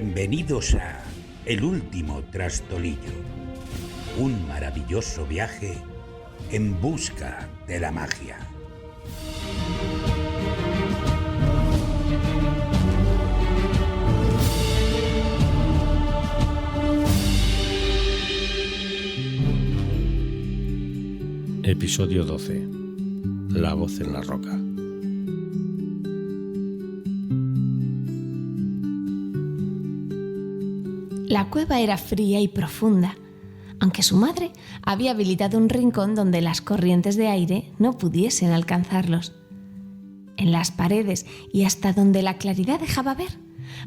Bienvenidos a El Último Trastolillo, un maravilloso viaje en busca de la magia. Episodio 12. La voz en la roca. La cueva era fría y profunda, aunque su madre había habilitado un rincón donde las corrientes de aire no pudiesen alcanzarlos. En las paredes y hasta donde la claridad dejaba ver,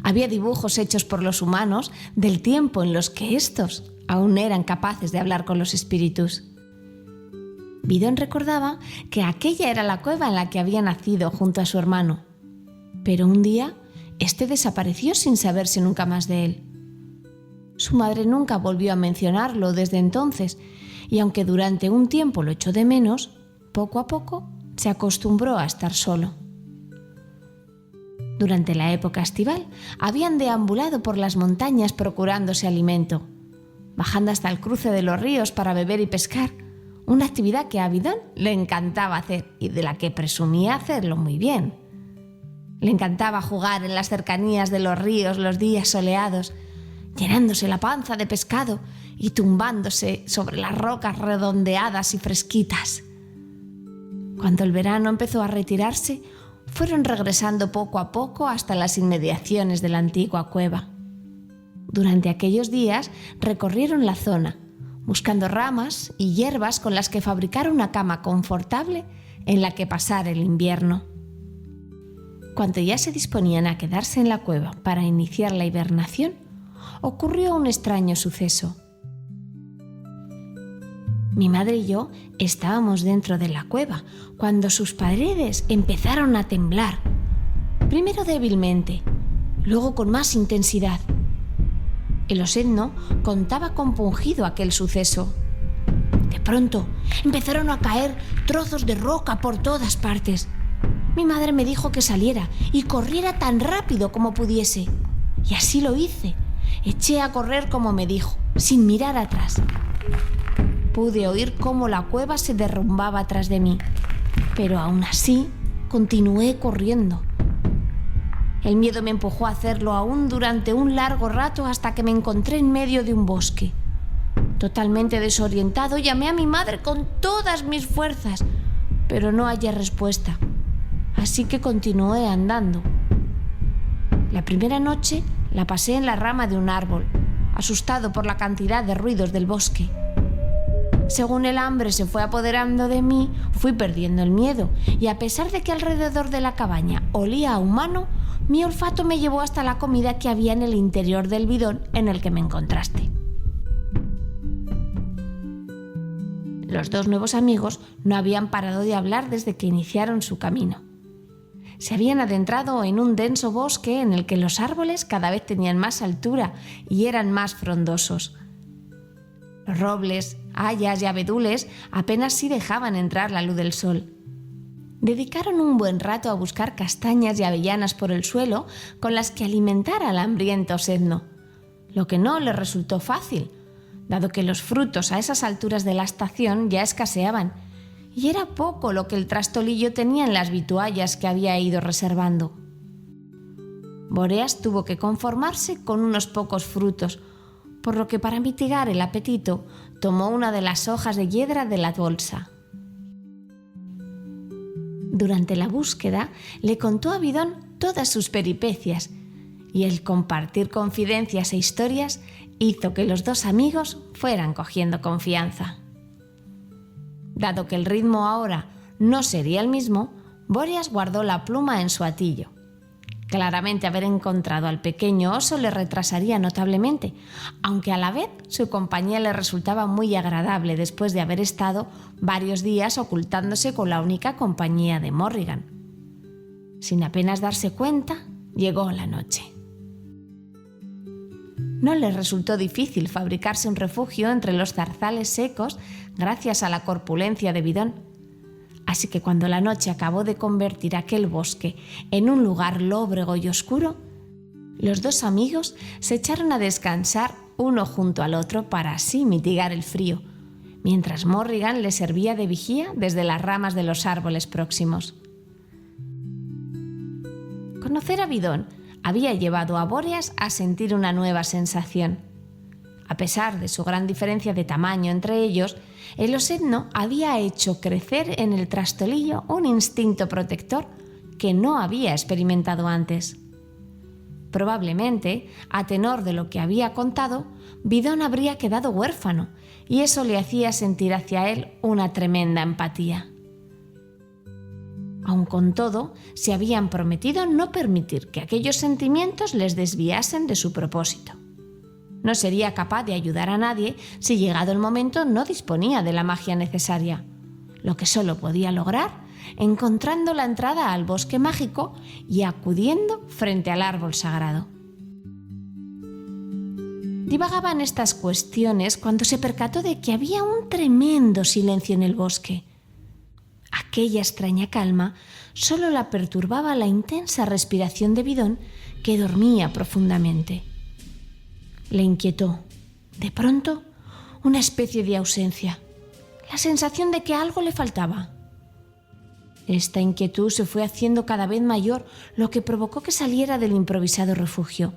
había dibujos hechos por los humanos del tiempo en los que éstos aún eran capaces de hablar con los espíritus. Bidón recordaba que aquella era la cueva en la que había nacido junto a su hermano, pero un día este desapareció sin saberse nunca más de él. Su madre nunca volvió a mencionarlo desde entonces, y aunque durante un tiempo lo echó de menos, poco a poco se acostumbró a estar solo. Durante la época estival, habían deambulado por las montañas procurándose alimento, bajando hasta el cruce de los ríos para beber y pescar, una actividad que a Bidón le encantaba hacer y de la que presumía hacerlo muy bien. Le encantaba jugar en las cercanías de los ríos los días soleados, llenándose la panza de pescado y tumbándose sobre las rocas redondeadas y fresquitas. Cuando el verano empezó a retirarse, fueron regresando poco a poco hasta las inmediaciones de la antigua cueva. Durante aquellos días recorrieron la zona, buscando ramas y hierbas con las que fabricar una cama confortable en la que pasar el invierno. Cuando ya se disponían a quedarse en la cueva para iniciar la hibernación, ocurrió un extraño suceso. Mi madre y yo estábamos dentro de la cueva cuando sus paredes empezaron a temblar, primero débilmente, luego con más intensidad. El osedno contaba compungido aquel suceso. De pronto empezaron a caer trozos de roca por todas partes. Mi madre me dijo que saliera y corriera tan rápido como pudiese, y así lo hice. Eché a correr como me dijo, sin mirar atrás. Pude oír cómo la cueva se derrumbaba tras de mí, pero aún así continué corriendo. El miedo me empujó a hacerlo aún durante un largo rato hasta que me encontré en medio de un bosque. Totalmente desorientado, llamé a mi madre con todas mis fuerzas, pero no hallé respuesta, así que continué andando. La primera noche la pasé en la rama de un árbol, asustado por la cantidad de ruidos del bosque. Según el hambre se fue apoderando de mí, fui perdiendo el miedo, y a pesar de que alrededor de la cabaña olía a humano, mi olfato me llevó hasta la comida que había en el interior del bidón en el que me encontraste. Los dos nuevos amigos no habían parado de hablar desde que iniciaron su camino. Se habían adentrado en un denso bosque en el que los árboles cada vez tenían más altura y eran más frondosos. Los robles, hayas y abedules apenas sí dejaban entrar la luz del sol. Dedicaron un buen rato a buscar castañas y avellanas por el suelo con las que alimentar al hambriento osedno, lo que no les resultó fácil, dado que los frutos a esas alturas de la estación ya escaseaban, y era poco lo que el trastolillo tenía en las vituallas que había ido reservando. Bóreas tuvo que conformarse con unos pocos frutos, por lo que para mitigar el apetito tomó una de las hojas de hiedra de la bolsa. Durante la búsqueda le contó a Bidón todas sus peripecias, y el compartir confidencias e historias hizo que los dos amigos fueran cogiendo confianza. Dado que el ritmo ahora no sería el mismo, Bóreas guardó la pluma en su atillo. Claramente haber encontrado al pequeño oso le retrasaría notablemente, aunque a la vez su compañía le resultaba muy agradable después de haber estado varios días ocultándose con la única compañía de Morrigan. Sin apenas darse cuenta, llegó la noche. No le resultó difícil fabricarse un refugio entre los zarzales secos gracias a la corpulencia de Bidón. Así que cuando la noche acabó de convertir aquel bosque en un lugar lóbrego y oscuro, Los dos amigos se echaron a descansar uno junto al otro para así mitigar el frío, mientras Morrigan le servía de vigía desde las ramas de los árboles próximos. Conocer a Vidón había llevado a Bóreas a sentir una nueva sensación. A pesar de su gran diferencia de tamaño entre ellos, el osedno había hecho crecer en el trastolillo un instinto protector que no había experimentado antes. Probablemente, a tenor de lo que había contado, Vidón habría quedado huérfano y eso le hacía sentir hacia él una tremenda empatía. Aun con todo, se habían prometido no permitir que aquellos sentimientos les desviasen de su propósito. No sería capaz de ayudar a nadie si llegado el momento no disponía de la magia necesaria, lo que solo podía lograr encontrando la entrada al bosque mágico y acudiendo frente al árbol sagrado. Divagaba en estas cuestiones cuando se percató de que había un tremendo silencio en el bosque. Aquella extraña calma solo la perturbaba la intensa respiración de Vidón, que dormía profundamente. Le inquietó, de pronto, una especie de ausencia, la sensación de que algo le faltaba. Esta inquietud se fue haciendo cada vez mayor, lo que provocó que saliera del improvisado refugio,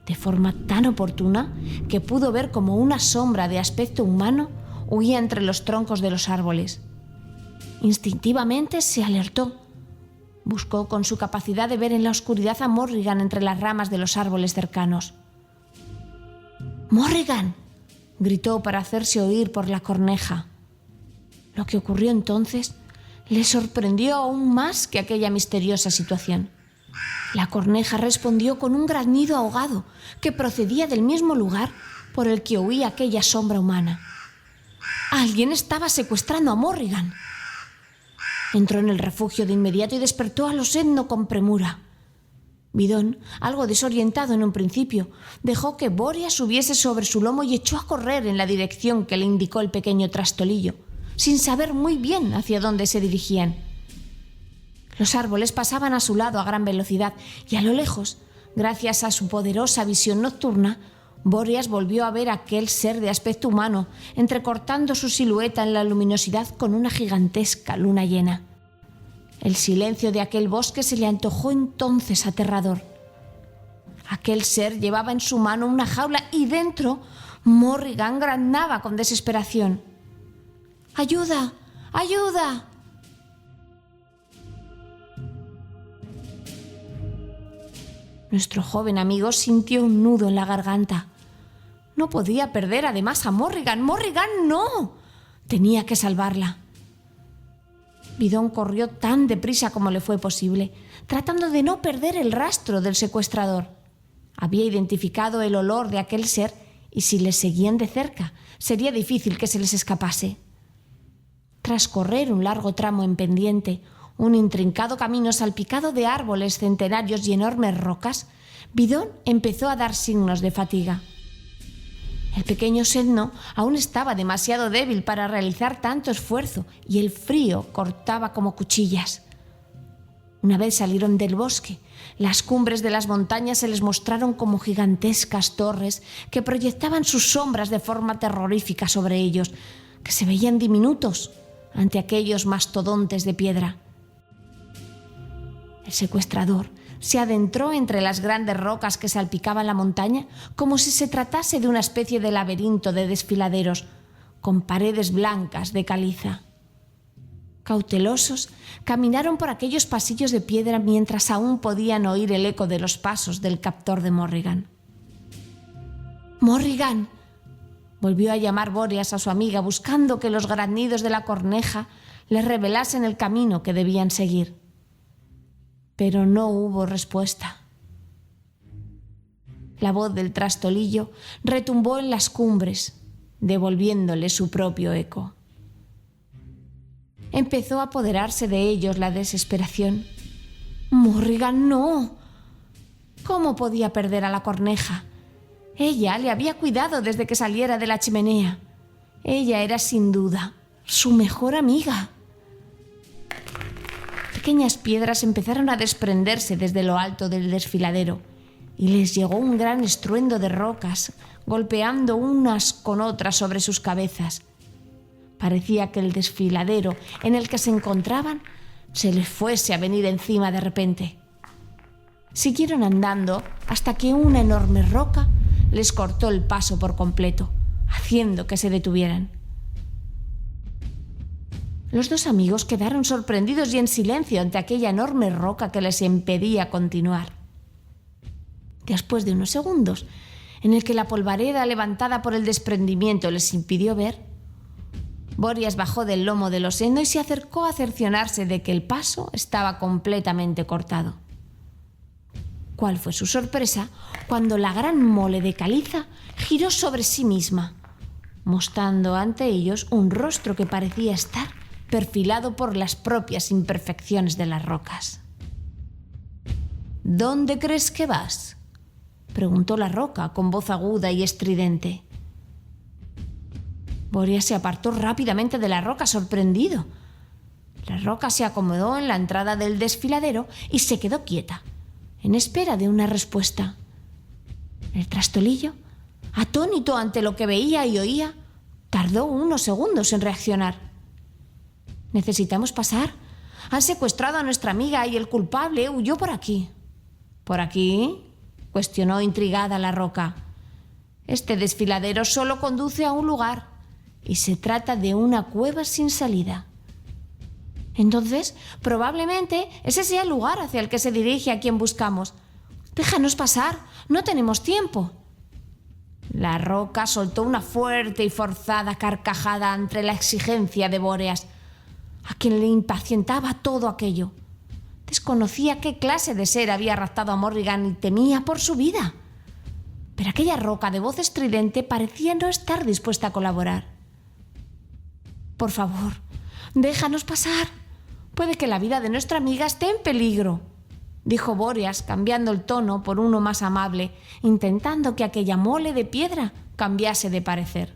de forma tan oportuna que pudo ver como una sombra de aspecto humano huía entre los troncos de los árboles. Instintivamente se alertó. Buscó con su capacidad de ver en la oscuridad a Morrigan entre las ramas de los árboles cercanos. ¡Morrigan!, gritó para hacerse oír por la corneja. Lo que ocurrió entonces le sorprendió aún más que aquella misteriosa situación. La corneja respondió con un graznido ahogado que procedía del mismo lugar por el que huía aquella sombra humana. Alguien estaba secuestrando a Morrigan. Entró en el refugio de inmediato y despertó al osedno con premura. Vidón, algo desorientado en un principio, dejó que Bóreas subiese sobre su lomo y echó a correr en la dirección que le indicó el pequeño trastolillo, sin saber muy bien hacia dónde se dirigían. Los árboles pasaban a su lado a gran velocidad y a lo lejos, gracias a su poderosa visión nocturna, Bóreas volvió a ver aquel ser de aspecto humano, entrecortando su silueta en la luminosidad con una gigantesca luna llena. El silencio de aquel bosque se le antojó entonces aterrador. Aquel ser llevaba en su mano una jaula y dentro Morrigan graznaba con desesperación. ¡Ayuda! ¡Ayuda! Nuestro joven amigo sintió un nudo en la garganta. No podía perder además a Morrigan. ¡Morrigan, no! Tenía que salvarla. Vidón corrió tan deprisa como le fue posible, tratando de no perder el rastro del secuestrador. Había identificado el olor de aquel ser y si les seguían de cerca, sería difícil que se les escapase. Tras correr un largo tramo en pendiente, un intrincado camino salpicado de árboles centenarios y enormes rocas, Vidón empezó a dar signos de fatiga. El pequeño osedno aún estaba demasiado débil para realizar tanto esfuerzo y el frío cortaba como cuchillas. Una vez salieron del bosque, las cumbres de las montañas se les mostraron como gigantescas torres que proyectaban sus sombras de forma terrorífica sobre ellos, que se veían diminutos ante aquellos mastodontes de piedra. El secuestrador se adentró entre las grandes rocas que salpicaban la montaña como si se tratase de una especie de laberinto de desfiladeros, con paredes blancas de caliza. Cautelosos, caminaron por aquellos pasillos de piedra mientras aún podían oír el eco de los pasos del captor de Morrigan. ¡Morrigan!, volvió a llamar Bóreas a su amiga, buscando que los graznidos de la corneja les revelasen el camino que debían seguir. Pero no hubo respuesta. La voz del trastolillo retumbó en las cumbres, devolviéndole su propio eco. Empezó a apoderarse de ellos la desesperación. ¡Morrigan, no! ¿Cómo podía perder a la corneja? Ella le había cuidado desde que saliera de la chimenea. Ella era sin duda su mejor amiga. Pequeñas piedras empezaron a desprenderse desde lo alto del desfiladero. y les llegó un gran estruendo de rocas, golpeando unas con otras sobre sus cabezas. Parecía que el desfiladero en el que se encontraban se les fuese a venir encima de repente. Siguieron andando hasta que una enorme roca les cortó el paso por completo, haciendo que se detuvieran. Los dos amigos quedaron sorprendidos y en silencio ante aquella enorme roca que les impedía continuar. Después de unos segundos, en el que la polvareda levantada por el desprendimiento les impidió ver, Borias bajó del lomo del osendo y se acercó a cerciorarse de que el paso estaba completamente cortado. ¿Cuál fue su sorpresa cuando la gran mole de caliza giró sobre sí misma, mostrando ante ellos un rostro que parecía estar perfilado por las propias imperfecciones de las rocas? ¿Dónde crees que vas?, preguntó la roca con voz aguda y estridente. Borias se apartó rápidamente de la roca, sorprendido. La roca se acomodó en la entrada del desfiladero y se quedó quieta, en espera de una respuesta. El trastolillo, atónito ante lo que veía y oía, tardó unos segundos en reaccionar. «¿Necesitamos pasar? Han secuestrado a nuestra amiga y el culpable huyó por aquí». «¿Por aquí?», cuestionó intrigada la roca. «Este desfiladero solo conduce a un lugar y se trata de una cueva sin salida». «Entonces, probablemente ese sea el lugar hacia el que se dirige a quien buscamos. Déjanos pasar, no tenemos tiempo». La roca soltó una fuerte y forzada carcajada ante la exigencia de Bóreas, a quien le impacientaba todo aquello. Desconocía qué clase de ser había raptado a Morrigan y temía por su vida. Pero aquella roca de voz estridente parecía no estar dispuesta a colaborar. «Por favor, déjanos pasar. Puede que la vida de nuestra amiga esté en peligro», dijo Bóreas, cambiando el tono por uno más amable, intentando que aquella mole de piedra cambiase de parecer.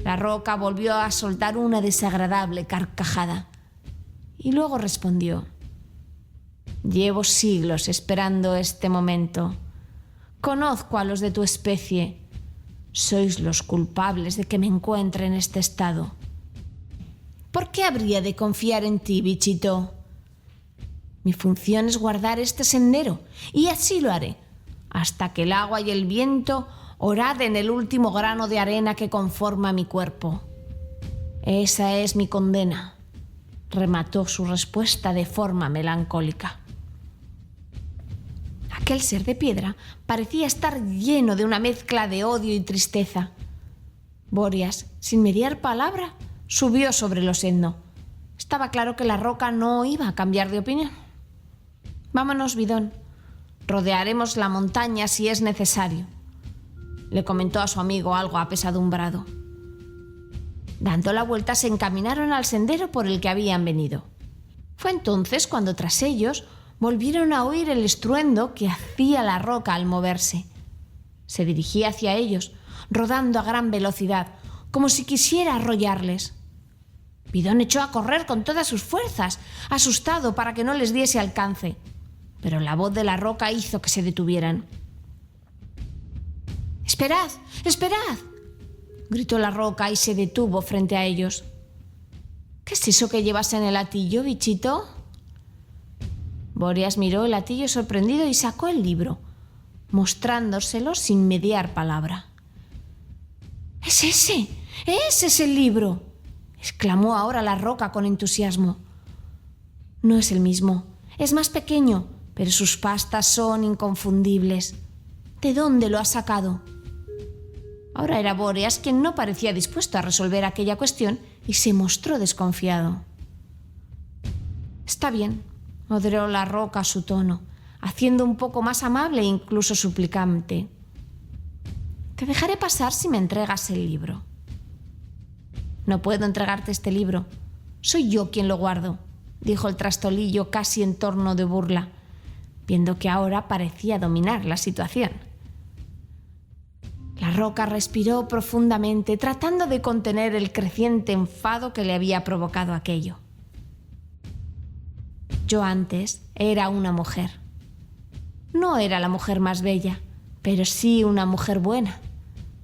La roca volvió a soltar una desagradable carcajada y luego respondió: «Llevo siglos esperando este momento. Conozco a los de tu especie. Sois los culpables de que me encuentre en este estado». «¿Por qué habría de confiar en ti, bichito?» «Mi función es guardar este sendero, y así lo haré, hasta que el agua y el viento horaden el último grano de arena que conforma mi cuerpo. Esa es mi condena», remató su respuesta de forma melancólica. Aquel ser de piedra parecía estar lleno de una mezcla de odio y tristeza. Bóreas, sin mediar palabra, subió sobre el osendo. Estaba claro que la roca no iba a cambiar de opinión. «Vámonos, bidón. Rodearemos la montaña si es necesario», le comentó a su amigo algo apesadumbrado. Dando la vuelta se encaminaron al sendero por el que habían venido. Fue entonces cuando tras ellos volvieron a oír el estruendo que hacía la roca al moverse. Se dirigía hacia ellos, rodando a gran velocidad, como si quisiera arrollarles. Bidón echó a correr con todas sus fuerzas, asustado para que no les diese alcance, pero la voz de la roca hizo que se detuvieran. «¡Esperad! ¡Esperad!», gritó la roca y se detuvo frente a ellos. «¿Qué es eso que llevas en el hatillo, bichito?». Bóreas miró el hatillo sorprendido y sacó el libro, mostrándoselo sin mediar palabra. ¡Ese es el libro!», exclamó ahora la roca con entusiasmo. «No es el mismo, es más pequeño, pero sus pastas son inconfundibles. ¿De dónde lo has sacado?». Ahora era Bóreas quien no parecía dispuesto a resolver aquella cuestión y se mostró desconfiado. «Está bien», moderó la roca a su tono, haciendo un poco más amable e incluso suplicante. «Te dejaré pasar si me entregas el libro». «No puedo entregarte este libro. Soy yo quien lo guardo», dijo el trastolillo casi en tono de burla, viendo que ahora parecía dominar la situación. La roca respiró profundamente, tratando de contener el creciente enfado que le había provocado aquello. «Yo antes era una mujer. No era la mujer más bella, pero sí una mujer buena,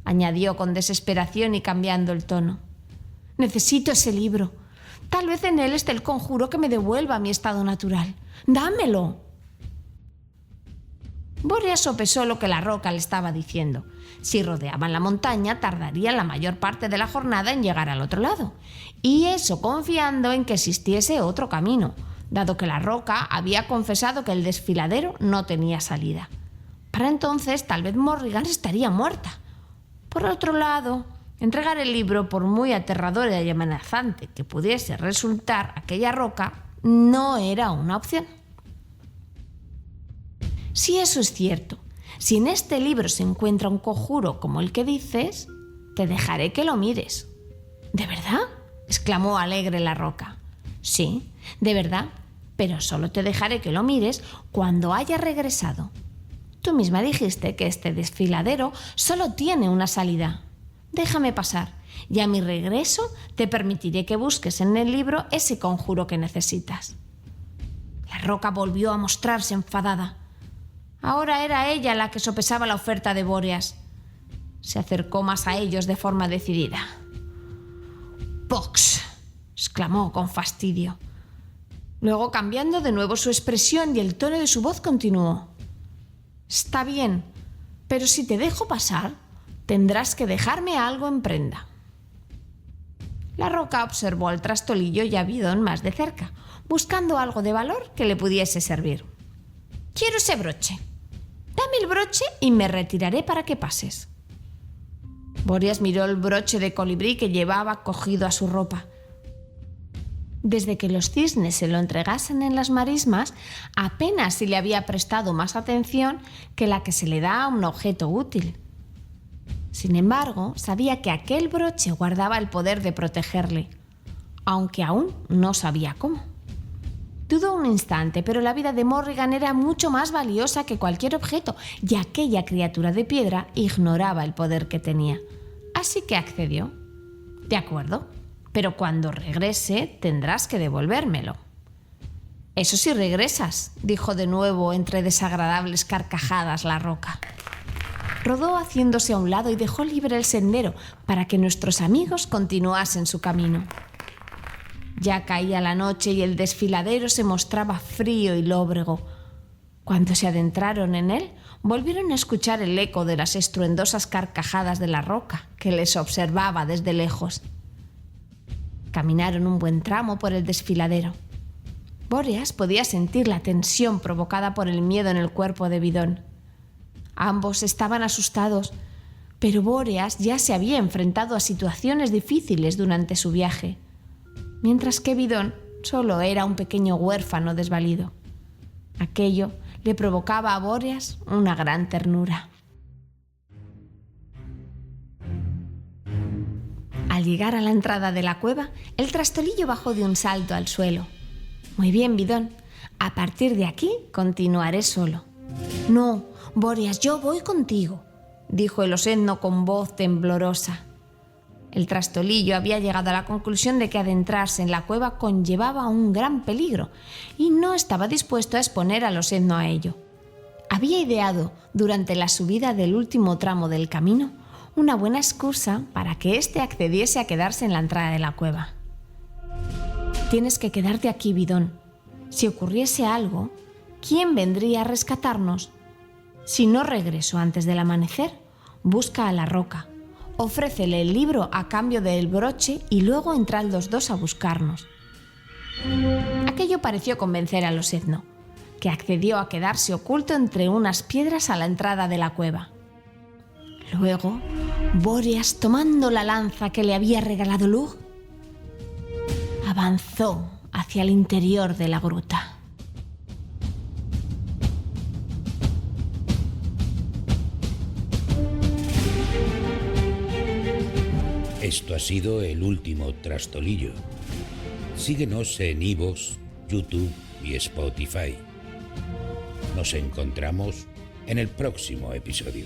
añadió con desesperación y cambiando el tono. Necesito ese libro. Tal vez en él esté el conjuro que me devuelva a mi estado natural. ¡Dámelo! Bóreas sopesó lo que la roca le estaba diciendo. Si rodeaban la montaña, tardarían la mayor parte de la jornada en llegar al otro lado. Y eso confiando en que existiese otro camino, dado que la roca había confesado que el desfiladero no tenía salida. Para entonces, tal vez Morrigan estaría muerta. Por otro lado, entregar el libro, por muy aterradora y amenazante que pudiese resultar aquella roca, no era una opción. Si eso es cierto, si en este libro se encuentra un conjuro como el que dices, te dejaré que lo mires. ¿De verdad?, exclamó alegre la roca. Sí, de verdad, pero solo te dejaré que lo mires cuando haya regresado. Tú misma dijiste que este desfiladero solo tiene una salida. Déjame pasar, y a mi regreso te permitiré que busques en el libro ese conjuro que necesitas. La roca volvió a mostrarse enfadada. Ahora era ella la que sopesaba la oferta de Bóreas. Se acercó más a ellos de forma decidida. «¡Pox!», exclamó con fastidio. Luego, cambiando de nuevo su expresión y el tono de su voz, continuó. «Está bien, pero si te dejo pasar, tendrás que dejarme algo en prenda». La roca observó al trastolillo y a Bidón más de cerca, buscando algo de valor que le pudiese servir. «Quiero ese broche. Dame el broche y me retiraré para que pases». Bóreas miró el broche de colibrí que llevaba cogido a su ropa. Desde que los cisnes se lo entregasen en las marismas, apenas se le había prestado más atención que la que se le da a un objeto útil. Sin embargo, sabía que aquel broche guardaba el poder de protegerle, aunque aún no sabía cómo. Dudó un instante, pero la vida de Morrigan era mucho más valiosa que cualquier objeto, y aquella criatura de piedra ignoraba el poder que tenía. Así que accedió. «De acuerdo, pero cuando regrese tendrás que devolvérmelo». «Eso sí regresas», dijo de nuevo entre desagradables carcajadas la roca. Rodó haciéndose a un lado y dejó libre el sendero para que nuestros amigos continuasen su camino. Ya caía la noche y el desfiladero se mostraba frío y lóbrego. Cuando se adentraron en él, volvieron a escuchar el eco de las estruendosas carcajadas de la roca, que les observaba desde lejos. Caminaron un buen tramo por el desfiladero. Bóreas podía sentir la tensión provocada por el miedo en el cuerpo de Bidón. Ambos estaban asustados, pero Bóreas ya se había enfrentado a situaciones difíciles durante su viaje, mientras que Bidón solo era un pequeño huérfano desvalido. Aquello le provocaba a Bóreas una gran ternura. Al llegar a la entrada de la cueva, el trastolillo bajó de un salto al suelo. «Muy bien, Bidón. A partir de aquí continuaré solo». «No, Bóreas, yo voy contigo», dijo el osezno con voz temblorosa. El trastolillo había llegado a la conclusión de que adentrarse en la cueva conllevaba un gran peligro y no estaba dispuesto a exponer al osezno a ello. Había ideado, durante la subida del último tramo del camino, una buena excusa para que éste accediese a quedarse en la entrada de la cueva. «Tienes que quedarte aquí, Bidón. Si ocurriese algo, ¿quién vendría a rescatarnos? Si no regreso antes del amanecer, busca a la roca. Ofrécele el libro a cambio del broche y luego entrad los dos a buscarnos». Aquello pareció convencer al osezno, que accedió a quedarse oculto entre unas piedras a la entrada de la cueva. Luego, Bóreas, tomando la lanza que le había regalado Lugh, avanzó hacia el interior de la gruta. Esto ha sido El Último Trastolillo. Síguenos en iVoox, YouTube y Spotify. Nos encontramos en el próximo episodio.